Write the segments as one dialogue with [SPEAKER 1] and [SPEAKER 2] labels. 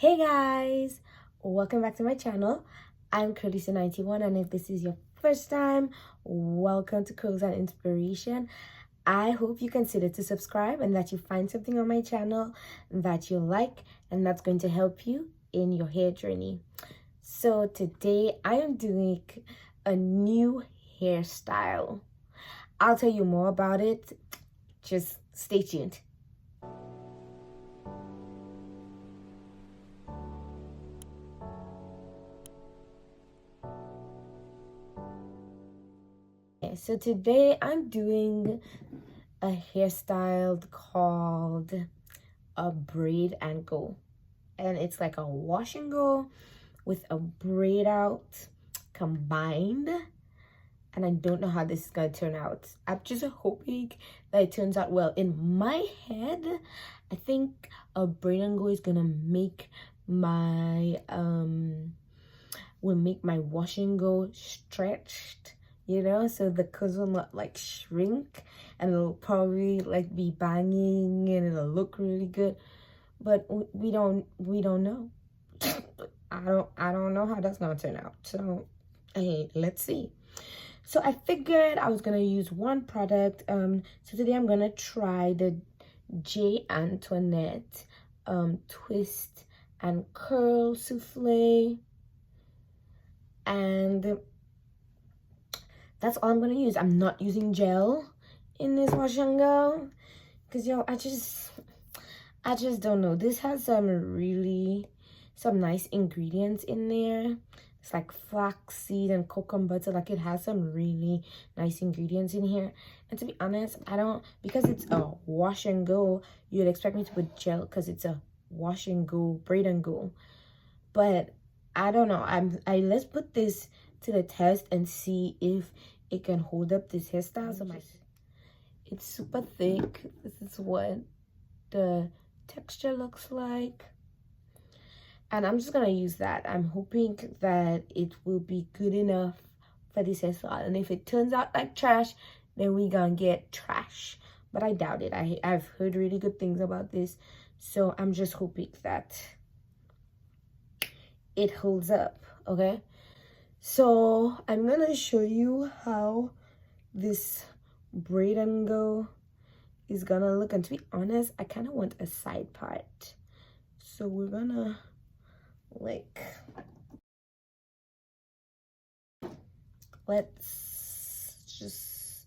[SPEAKER 1] Hey guys, welcome back to my channel. I'm CURLYSU91, and if this is your first time, welcome to Curls and Inspiration. I hope you consider to subscribe and that you find something on my channel that you like and that's going to help you in your hair journey. So today I am doing a new hairstyle. I'll tell you more about it. Just stay tuned. So today I'm doing a hairstyle called a braid and go, and it's like a wash and go with a braid out combined, and I don't know how this is gonna turn out. I'm just hoping that it turns out well. In my head, I think a braid and go is gonna make my wash and go stretched, you know, so the curls will not like shrink, and it'll probably like be banging and it'll look really good, but we don't know. I don't know how that's gonna turn out, so hey, let's see. So I figured I was gonna use one product. So today I'm gonna try the J. Antoinette twist and curl souffle, and that's all I'm gonna use. I'm not using gel in this wash and go because I just don't know. This has some nice ingredients in there. It's like flaxseed and coconut butter. Like, it has some really nice ingredients in here. And to be honest, because it's a wash and go, you'd expect me to put gel because it's a wash and go, braid and go. But I don't know. Let's put this to the test and see if it can hold up this hairstyle. So it's super thick. This is what the texture looks like, and I'm just gonna use that. I'm hoping that it will be good enough for this hairstyle, and if it turns out like trash, then we gonna get trash, but I doubt it. I've heard really good things about this, so I'm just hoping that it holds up. Okay, so I'm gonna show you how this braid and go is gonna look, and to be honest, I kind of want a side part, so we're gonna let's just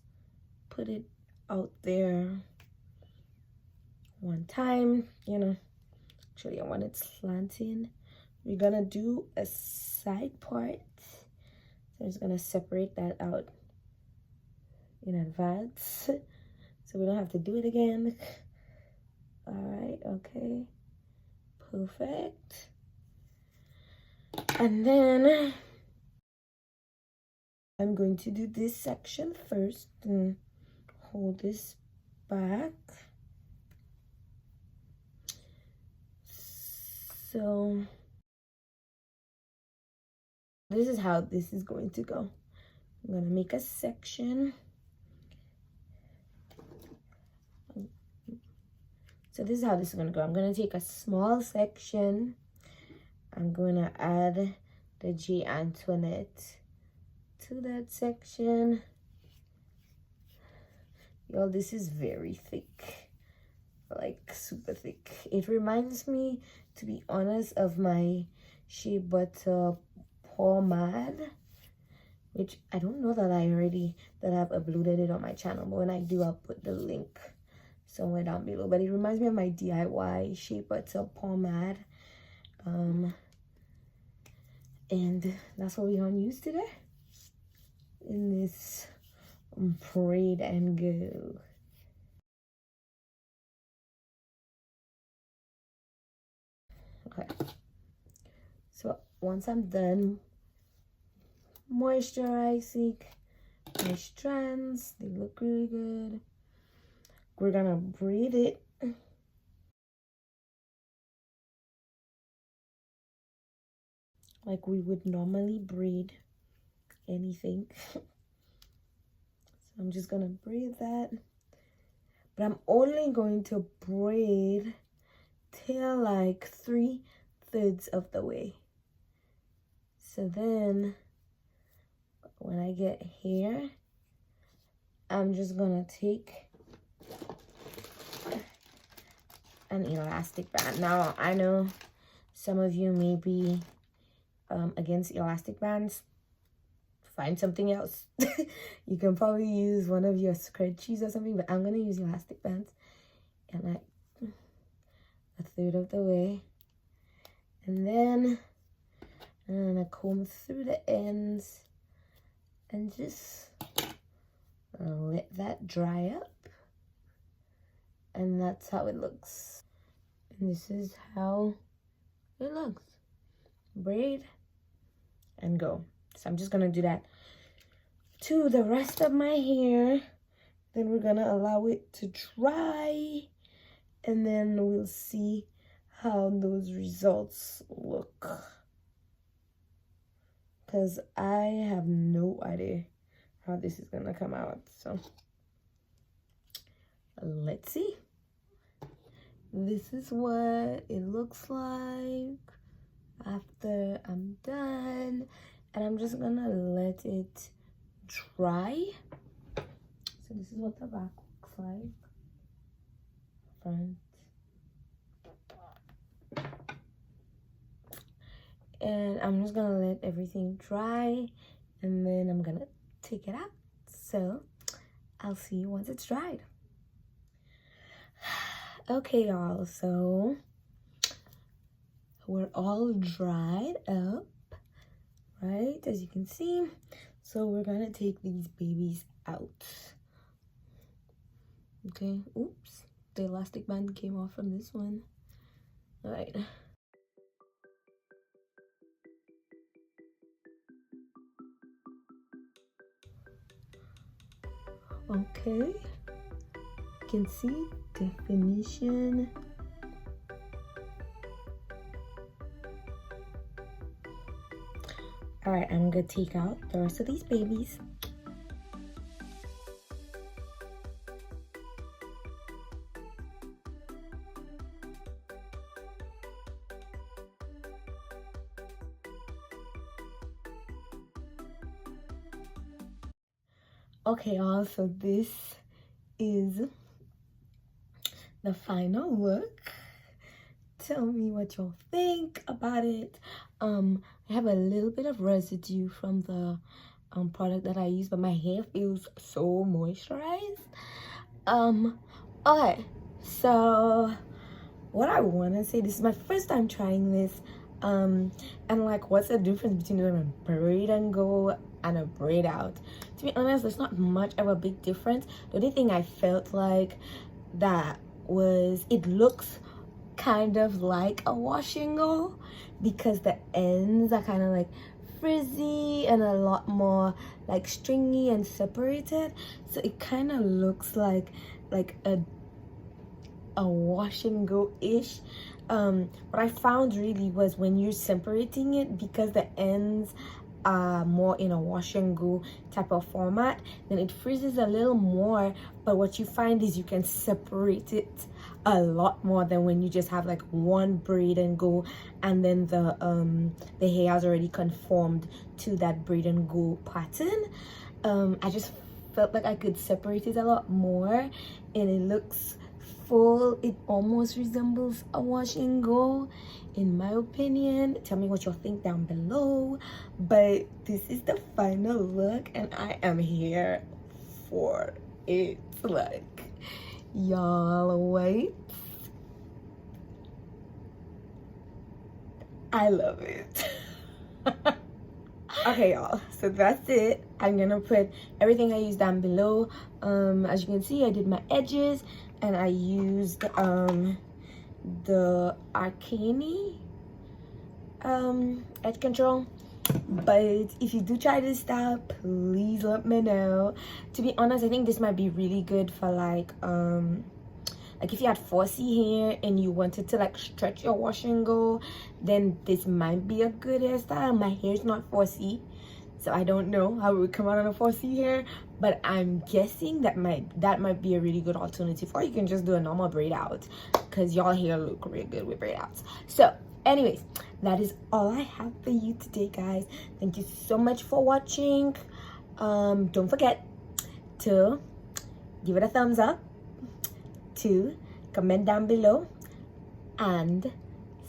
[SPEAKER 1] put it out there one time, you know. Actually, I want it slanting. We're gonna do a side part, so I'm just gonna separate that out in advance so we don't have to do it again. All right, okay, perfect. And then I'm going to do this section first and hold this back. So this is how this is going to go. I'm gonna make a section. So this is how this is gonna go. I'm gonna take a small section. I'm gonna add the J. Antoinette to that section. Y'all, this is very thick, like super thick. It reminds me, to be honest, of my shea butter pomade, which I don't know that I've uploaded it on my channel, but when I do, I'll put the link somewhere down below. But it reminds me of my DIY shea butter pomade, and that's what we're gonna use today in this braid and go. Okay, so once I'm done moisturizing my strands, they look really good, we're gonna braid it. Like we would normally braid anything. So I'm just gonna braid that, but I'm only going to braid till like 3 2/3 of the way. So then when I get here, I'm just gonna take an elastic band. Now I know some of you may be against elastic bands. Find something else. You can probably use one of your scrunchies or something, but I'm gonna use elastic bands. And like 1/3 of the way, and then I'm gonna comb through the ends and just let that dry up, and that's how it looks. And this is how it looks. Braid and go. So I'm just gonna do that to the rest of my hair, then we're gonna allow it to dry, and then we'll see how those results look, because I have no idea how this is gonna come out. So let's see. This is what it looks like after I'm done, and I'm just gonna let it dry. So this is what the back looks like, front, and I'm just gonna let everything dry, and then I'm gonna take it out. So I'll see you once it's dried. Okay, y'all, so we're all dried up, right, as you can see. So we're gonna take these babies out. Okay, oops, the elastic band came off from this one. All right. Okay, you can see definition. All right, I'm gonna take out the rest of these babies. Okay, y'all, so this is the final look. Tell me what y'all think about it. I have a little bit of residue from the product that I use, but my hair feels so moisturized. Okay, so what I want to say, this is my first time trying this, and like, what's the difference between doing a braid and go and a braid out? To be honest, there's not much of a big difference. The only thing I felt like that was, it looks kind of like a wash and go because the ends are kind of like frizzy and a lot more like stringy and separated, so it kind of looks like a wash and go ish. What I found really was when you're separating it, because the ends are more in a wash and go type of format, then it freezes a little more, but what you find is you can separate it a lot more than when you just have like one braid and go, and then the hair has already conformed to that braid and go pattern. I just felt like I could separate it a lot more, and it looks full. It almost resembles a wash and go in my opinion. Tell me what y'all think down below, but this is the final look and I am here for it. Like, y'all, wait, I love it. Okay, y'all, so that's it. I'm gonna put everything I used down below. As you can see, I did my edges and I used the Arcane edge control. But if you do try this style, please let me know. To be honest, I think this might be really good for like if you had 4C hair and you wanted to like stretch your wash and go, then this might be a good hairstyle. My hair's not 4C, so I don't know how it would come out on a 4C hair, but I'm guessing that might be a really good alternative. Or you can just do a normal braid out, because y'all hair look really good with braid outs. So anyways, that is all I have for you today, guys. Thank you so much for watching. Don't forget to give it a thumbs up, to comment down below, and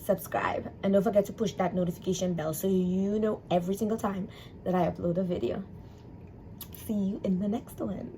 [SPEAKER 1] subscribe. And don't forget to push that notification bell so you know every single time that I upload a video. See you in the next one.